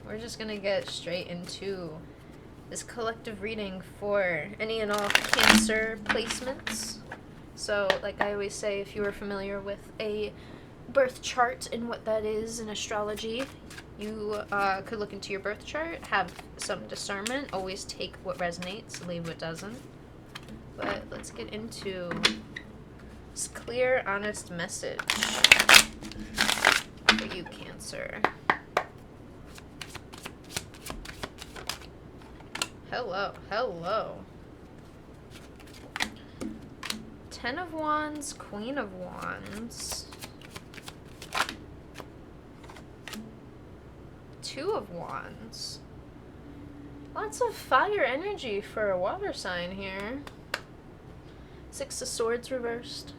we're just gonna get straight into this collective reading for any and all Cancer placements. So, like I always say, if you are familiar with a birth chart and what that is in astrology, you could look into your birth chart, have some discernment, always take what resonates, leave what doesn't. But let's get into this clear, honest message for you, Cancer. Hello, hello. 10 of Wands, Queen of Wands. 2 of Wands. Lots of fire energy for a water sign here. 6 of Swords reversed.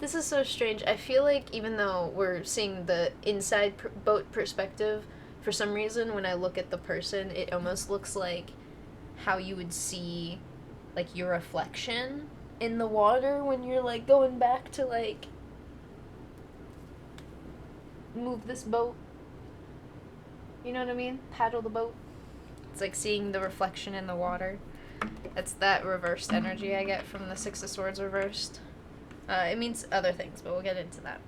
This is so strange. I feel like even though we're seeing the inside boat perspective, for some reason when I look at the person, it almost looks like how you would see like your reflection in the water when you're like going back to like move this boat. You know what I mean? Paddle the boat. It's like seeing the reflection in the water. That's that reversed energy I get from the 6 of Swords reversed. It means other things, but we'll get into that.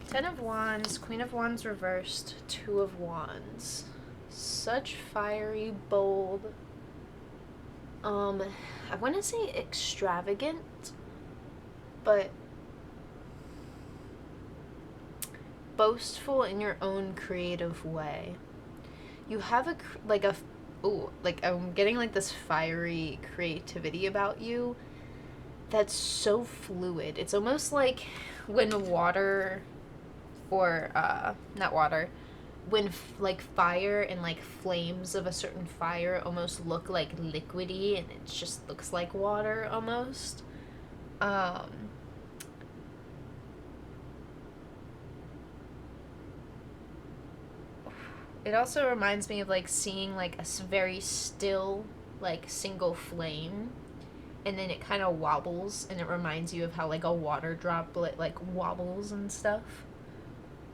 10 of Wands, Queen of Wands reversed, 2 of Wands. Such fiery, bold, I want to say extravagant, but boastful in your own creative way. You have I'm getting like this fiery creativity about you that's so fluid. It's almost like when water, or not water, when like fire and like flames of a certain fire almost look like liquidy and it just looks like water almost. It also reminds me of like seeing like a very still like single flame, and then it kind of wobbles, and it reminds you of how like a water droplet like wobbles and stuff.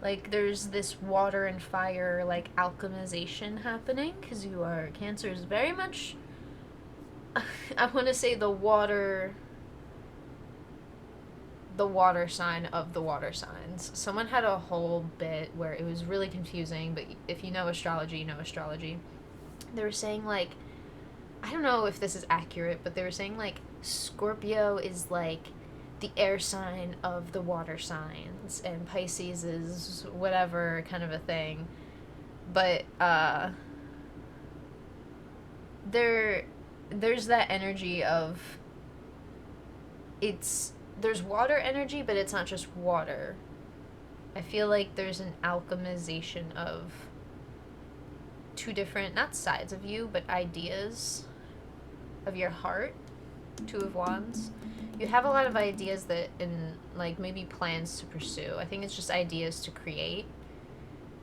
Like there's this water and fire like alchemization happening, because you are Cancer is very much I want to say the water sign of the water signs. Someone had a whole bit where it was really confusing, but if you know astrology, you know astrology. They were saying like, I don't know if this is accurate, but they were saying like Scorpio is like the air sign of the water signs, and Pisces is whatever kind of a thing. But there's that energy of there's water energy, but it's not just water. I feel like there's an alchemization of two different, not sides of you, but ideas of your heart. 2 of Wands. You have a lot of ideas that, in like maybe plans to pursue. I think it's just ideas to create.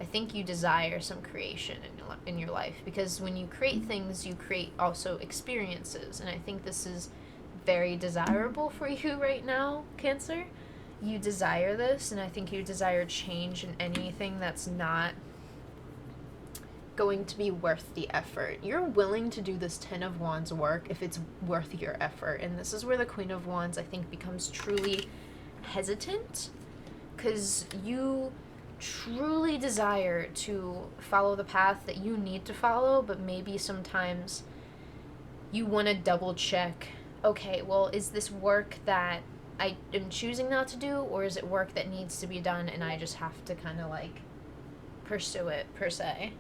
I think you desire some creation in your life, because when you create things, you create also experiences, and I think this is very desirable for you right now, Cancer. You desire this, and I think you desire change in anything that's not going to be worth the effort. You're willing to do this 10 of Wands work if it's worth your effort, and this is where the Queen of Wands, I think, becomes truly hesitant, because you truly desire to follow the path that you need to follow, but maybe sometimes you want to double check, okay, well, is this work that I am choosing not to do, or is it work that needs to be done and I just have to kind of like pursue it, per se?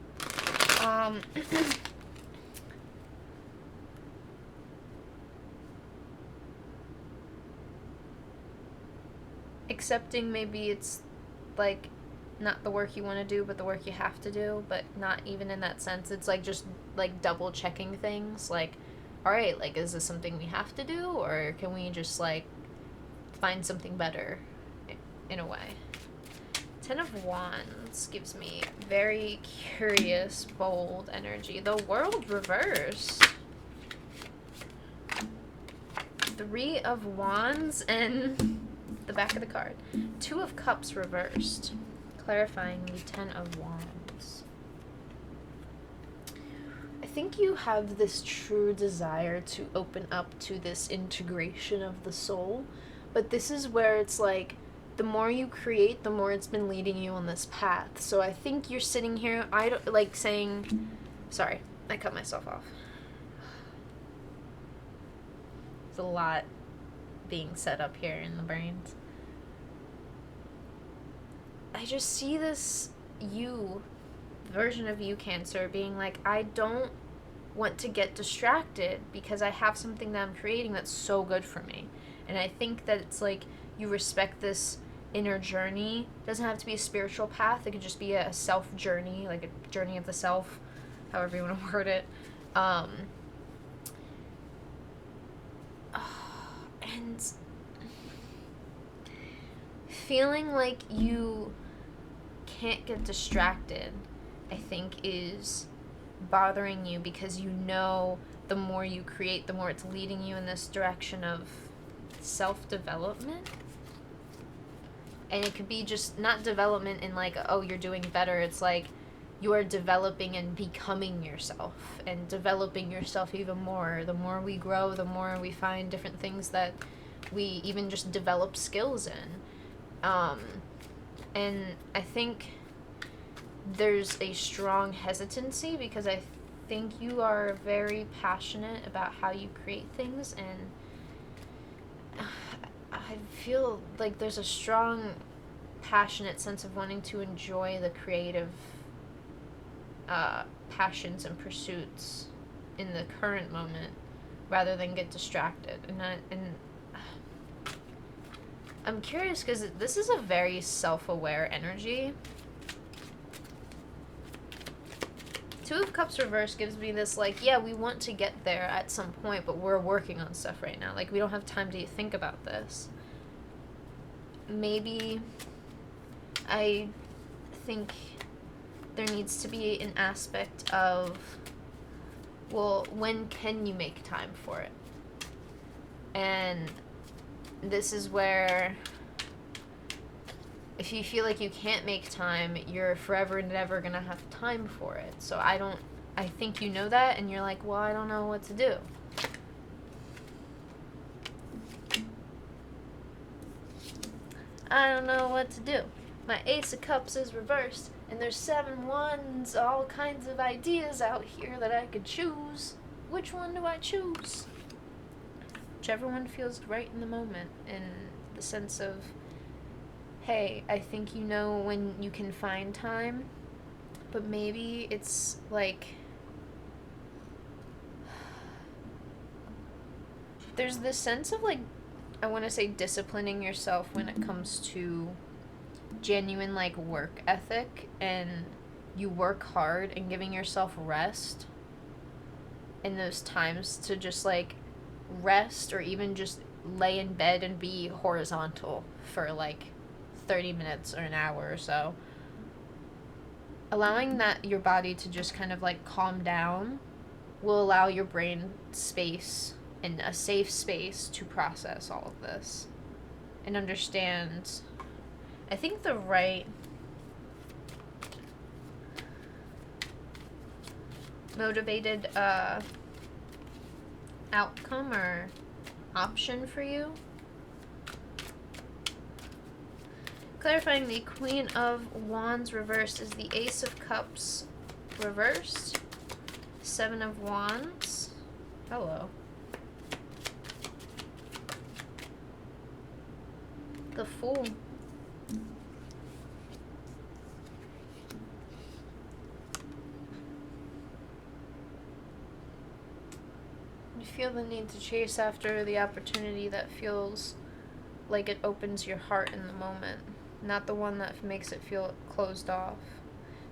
Accepting maybe it's like not the work you want to do, but the work you have to do, but not even in that sense. It's like just like double checking things, like, all right, like, is this something we have to do, or can we just like find something better in a way? 10 of Wands gives me very curious, bold energy. The World reversed. 3 of Wands and the back of the card. Two of Cups reversed. Clarifying the Ten of Wands. I think you have this true desire to open up to this integration of the soul, but this is where it's like, the more you create, the more it's been leading you on this path. So I think you're sitting here, I don't, like, saying, sorry, I cut myself off. There's a lot being set up here in the brains. I just see this version of you, Cancer, being like, I don't want to get distracted because I have something that I'm creating that's so good for me. And I think that it's like you respect this inner journey. It doesn't have to be a spiritual path. It could just be a self journey, like a journey of the self, however you want to word it. And feeling like you can't get distracted, I think, is bothering you, because you know the more you create, the more it's leading you in this direction of self-development. And it could be just not development in like, oh, you're doing better. It's like you are developing and becoming yourself and developing yourself even more. The more we grow, the more we find different things that we even just develop skills in. And I think there's a strong hesitancy because I think you are very passionate about how you create things, and I feel like there's a strong, passionate sense of wanting to enjoy the creative passions and pursuits in the current moment rather than get distracted. And I'm curious because this is a very self-aware energy. Two of Cups reversed gives me this, like, yeah, we want to get there at some point, but we're working on stuff right now. Like, we don't have time to think about this. Maybe I think there needs to be an aspect of, well, when can you make time for it? And this is where, if you feel like you can't make time, you're forever and ever gonna have time for it. So I think you know that, and you're like, well, I don't know what to do. I don't know what to do. My Ace of Cups is reversed, and there's 7 wands, all kinds of ideas out here that I could choose. Which one do I choose? Whichever one feels right in the moment, in the sense of, hey, I think you know when you can find time, but maybe it's like, there's this sense of, like, I want to say disciplining yourself when it comes to genuine, like, work ethic, and you work hard and giving yourself rest in those times to just, like, rest or even just lay in bed and be horizontal for, like, 30 minutes or an hour or so. Allowing that your body to just kind of, like, calm down will allow your brain space and a safe space to process all of this and understand. I think the right motivated outcome or option for you. Clarifying the Queen of Wands reversed is the Ace of Cups reversed, 7 of Wands. Hello. The Fool. You feel the need to chase after the opportunity that feels like it opens your heart in the moment, not the one that makes it feel closed off.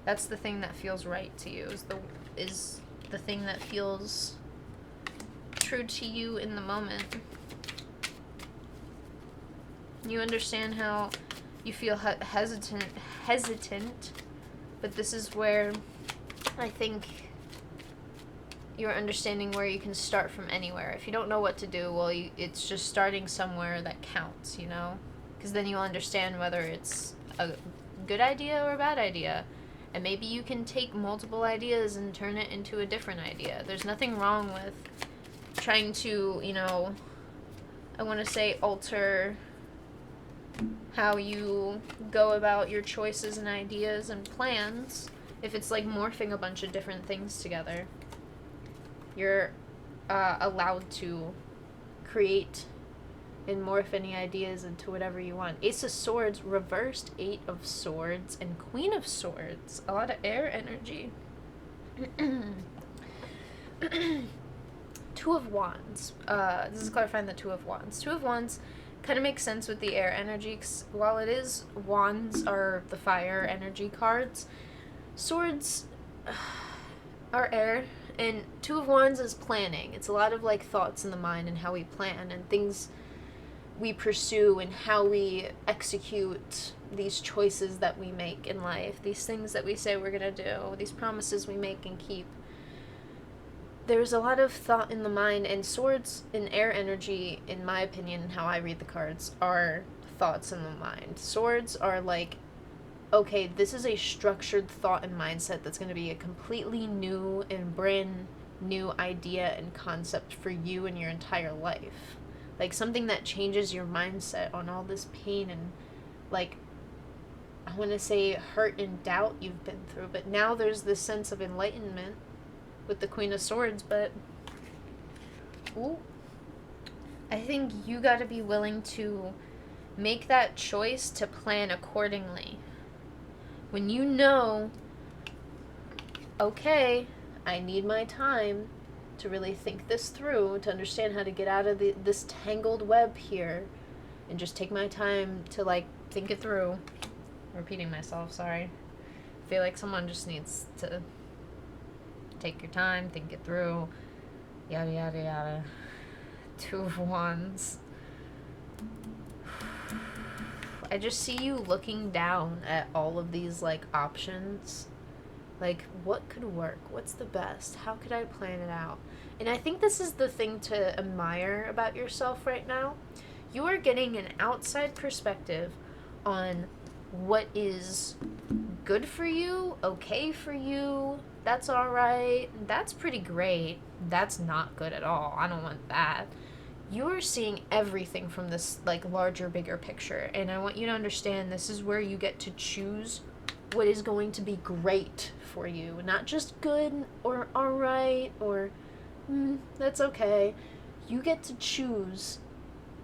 That's the thing that feels right to you, is the thing that feels true to you in the moment. You understand how you feel hesitant, but this is where I think you're understanding where you can start from anywhere. If you don't know what to do, well, it's just starting somewhere that counts, you know? because then you'll understand whether it's a good idea or a bad idea. And maybe you can take multiple ideas and turn it into a different idea. There's nothing wrong with trying to, I want to say alter how you go about your choices and ideas and plans. If it's like morphing a bunch of different things together, you're allowed to create and morph any ideas into whatever you want. Ace of Swords, reversed Eight of Swords, and Queen of Swords. A lot of air energy. Two of Wands. This is clarifying the Two of Wands. Two of Wands kind of makes sense with the air energy. 'Cause while it is, Wands are the fire energy cards. Swords are air. And Two of Wands is planning. It's a lot of like thoughts in the mind and how we plan and things we pursue and how we execute these choices that we make in life, these things that we say we're going to do, these promises we make and keep. There's a lot of thought in the mind, and swords and air energy, in my opinion, how I read the cards, are thoughts in the mind. Swords are like, okay, this is a structured thought and mindset that's going to be a completely new and brand new idea and concept for you and your entire life. Like something that changes your mindset on all this pain and like, I want to say hurt and doubt you've been through. But now there's this sense of enlightenment with the Queen of Swords. But ooh, I think you got to be willing to make that choice to plan accordingly. When you know, okay, I need my time to really think this through, to understand how to get out of this tangled web here, and just take my time to like think it through. Repeating myself, sorry. I feel like someone just needs to take your time, think it through, yada yada yada. Two of Wands. I just see you looking down at all of these like options. Like, what could work? What's the best? How could I plan it out? And I think this is the thing to admire about yourself right now. You are getting an outside perspective on what is good for you, okay for you, that's alright, that's pretty great, that's not good at all, I don't want that. You're seeing everything from this like larger, bigger picture, and I want you to understand this is where you get to choose what is going to be great for you, not just good or alright or that's okay. You get to choose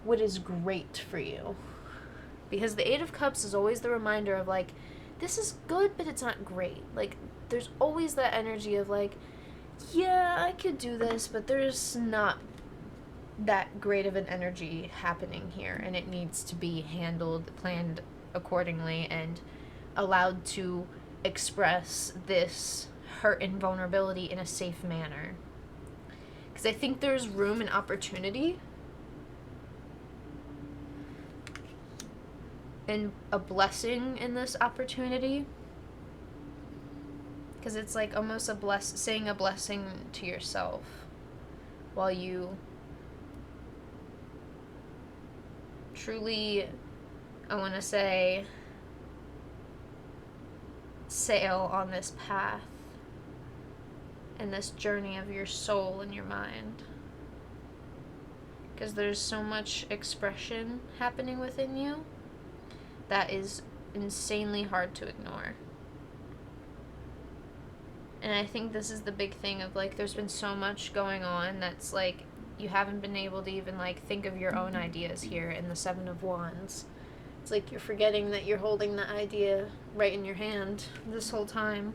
what is great for you, because the Eight of Cups is always the reminder of like, this is good but it's not great. Like there's always that energy of like, yeah, I could do this, but there's not that great of an energy happening here, and it needs to be handled, planned accordingly, and allowed to express this hurt and vulnerability in a safe manner. Because I think there's room and opportunity and a blessing in this opportunity. Because it's like almost saying a blessing to yourself while you truly, I want to say, sail on this path and this journey of your soul and your mind. Because there's so much expression happening within you that is insanely hard to ignore. And I think this is the big thing of like, there's been so much going on that's like, you haven't been able to even like think of your own ideas here in the Seven of Wands. It's like you're forgetting that you're holding the idea right in your hand this whole time.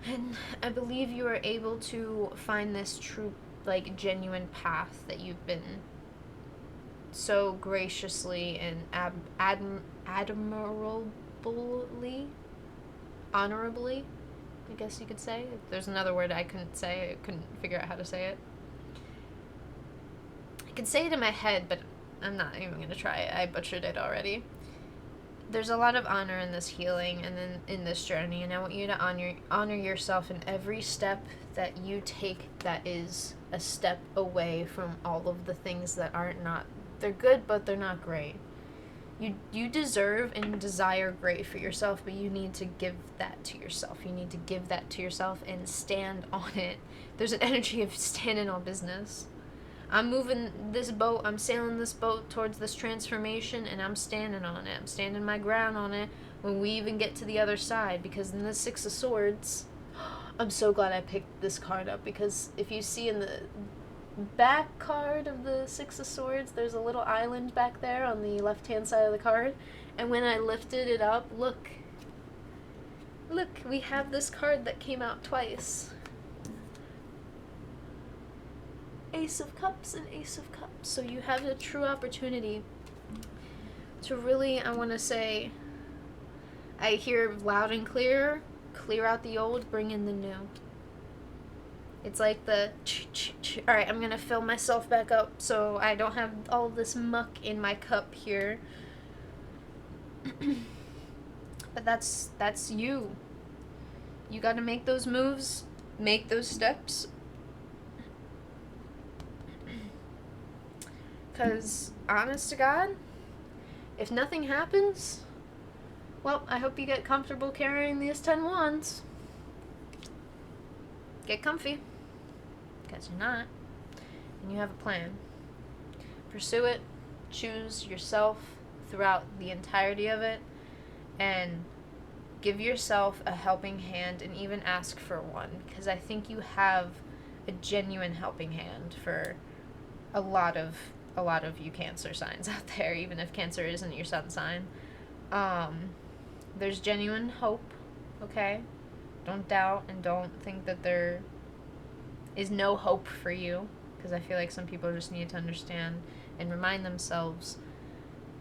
And I believe you are able to find this true, like, genuine path that you've been so graciously and honorably, I guess you could say. There's another word I couldn't say. I couldn't figure out how to say it. I can say it in my head, but I'm not even going to try it. I butchered it already. There's a lot of honor in this healing and then in this journey, and I want you to honor yourself in every step that you take that is a step away from all of the things that are not They're good, but they're not great. You deserve and desire great for yourself, but you need to give that to yourself. You need to give that to yourself and stand on it. There's an energy of standing on business. I'm moving this boat, I'm sailing this boat towards this transformation, and I'm standing on it. I'm standing my ground on it when we even get to the other side, because in the Six of Swords, I'm so glad I picked this card up, because if you see in the back card of the Six of Swords, there's a little island back there on the left-hand side of the card, and when I lifted it up, look, we have this card that came out twice. Ace of Cups and Ace of Cups. So you have a true opportunity to really, I want to say, I hear loud and clear out the old, bring in the new. It's like the alright, I'm gonna fill myself back up so I don't have all this muck in my cup here. But that's you. You gotta make those moves, make those steps. Because, honest to God, if nothing happens, well, I hope you get comfortable carrying these 10 wands. Get comfy. Because you're not. And you have a plan. Pursue it. Choose yourself throughout the entirety of it. And give yourself a helping hand and even ask for one. Because I think you have a genuine helping hand for a lot of you Cancer signs out there, even if Cancer isn't your sun sign. There's genuine hope, okay? Don't doubt and don't think that there is no hope for you, because I feel like some people just need to understand and remind themselves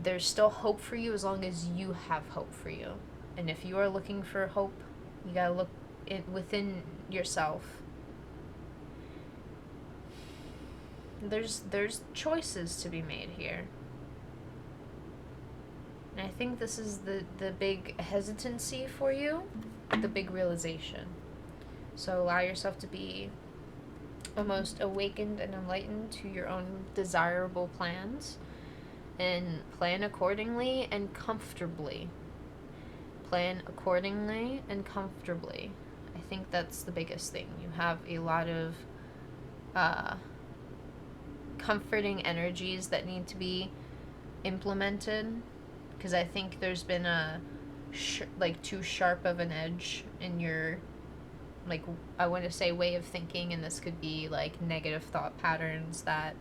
there's still hope for you as long as you have hope for you. And if you are looking for hope, you gotta look within yourself. There's choices to be made here. And I think this is the big hesitancy for you, the big realization. So allow yourself to be almost awakened and enlightened to your own desirable plans, and plan accordingly and comfortably. Plan accordingly and comfortably. I think that's the biggest thing. You have a lot of comforting energies that need to be implemented, because I think there's been a too sharp of an edge in your, like, I want to say way of thinking, and this could be like negative thought patterns that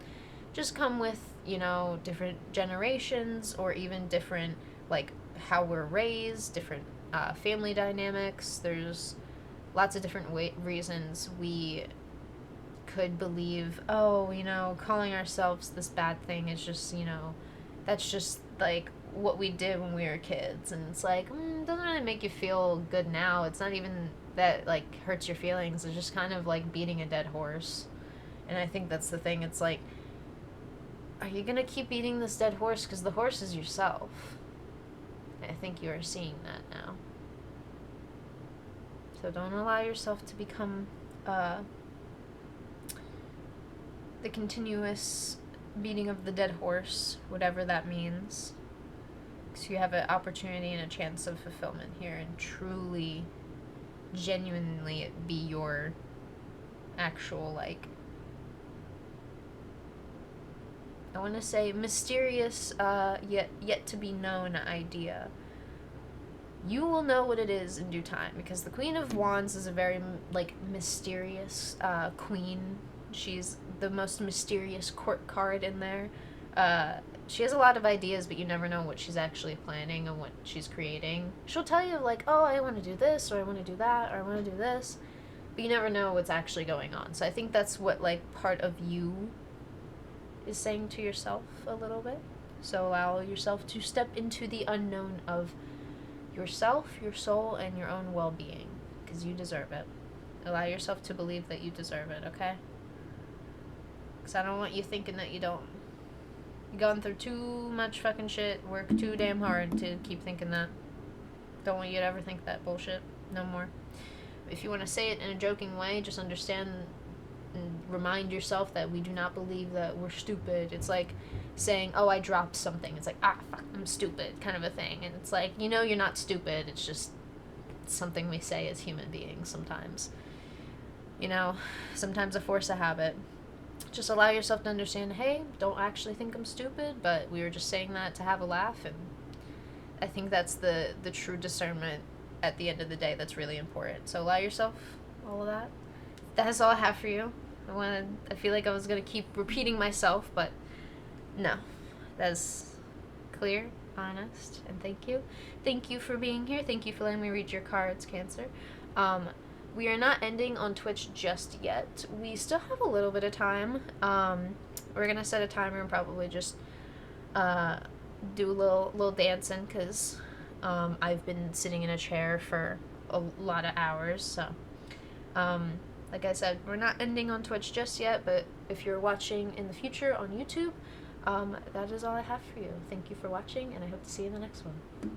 just come with, you know, different generations, or even different, like, how we're raised, different family dynamics. There's lots of different reasons we could believe, oh, you know, calling ourselves this bad thing is just, you know, that's just like what we did when we were kids. And it's like, it doesn't really make you feel good now. It's not even that, like, hurts your feelings. It's just kind of like beating a dead horse. And I think that's the thing. It's like, are you gonna keep beating this dead horse? Because the horse is yourself. I think you are seeing that now. So don't allow yourself to become the continuous beating of the dead horse, whatever that means. Because you have an opportunity and a chance of fulfillment here, and truly, genuinely be your actual, like, I want to say mysterious, yet to be known idea. You will know what it is in due time, because the Queen of Wands is a very, like, mysterious queen. She's the most mysterious court card in there. She has a lot of ideas, but you never know what she's actually planning and what she's creating. She'll tell you, like, oh, I want to do this, or I want to do that, or I want to do this, but you never know what's actually going on. So I think that's what, like, part of you is saying to yourself a little bit. So allow yourself to step into the unknown of yourself, your soul, and your own well-being, because you deserve it. Allow yourself to believe that you deserve it, okay? Because I don't want you thinking that you don't. You've gone through too much fucking shit, work too damn hard to keep thinking that. Don't want you to ever think that bullshit. No more. If you want to say it in a joking way, just understand remind yourself that we do not believe that we're stupid. It's like saying, oh, I dropped something. It's like, ah, fuck, I'm stupid, kind of a thing. And it's like, you know, you're not stupid. It's just something we say as human beings sometimes. You know, sometimes a force of habit. Just allow yourself to understand, hey, don't actually think I'm stupid, but we were just saying that to have a laugh. And I think that's the true discernment at the end of the day that's really important. So allow yourself all of that. That's all I have for you. I feel like I was going to keep repeating myself, but no. That's clear, honest, and thank you. Thank you for being here. Thank you for letting me read your cards, Cancer. We are not ending on Twitch just yet. We still have a little bit of time. We're going to set a timer and probably just do a little dancing, because I've been sitting in a chair for a lot of hours. So, like I said, we're not ending on Twitch just yet, but if you're watching in the future on YouTube, that is all I have for you. Thank you for watching, and I hope to see you in the next one.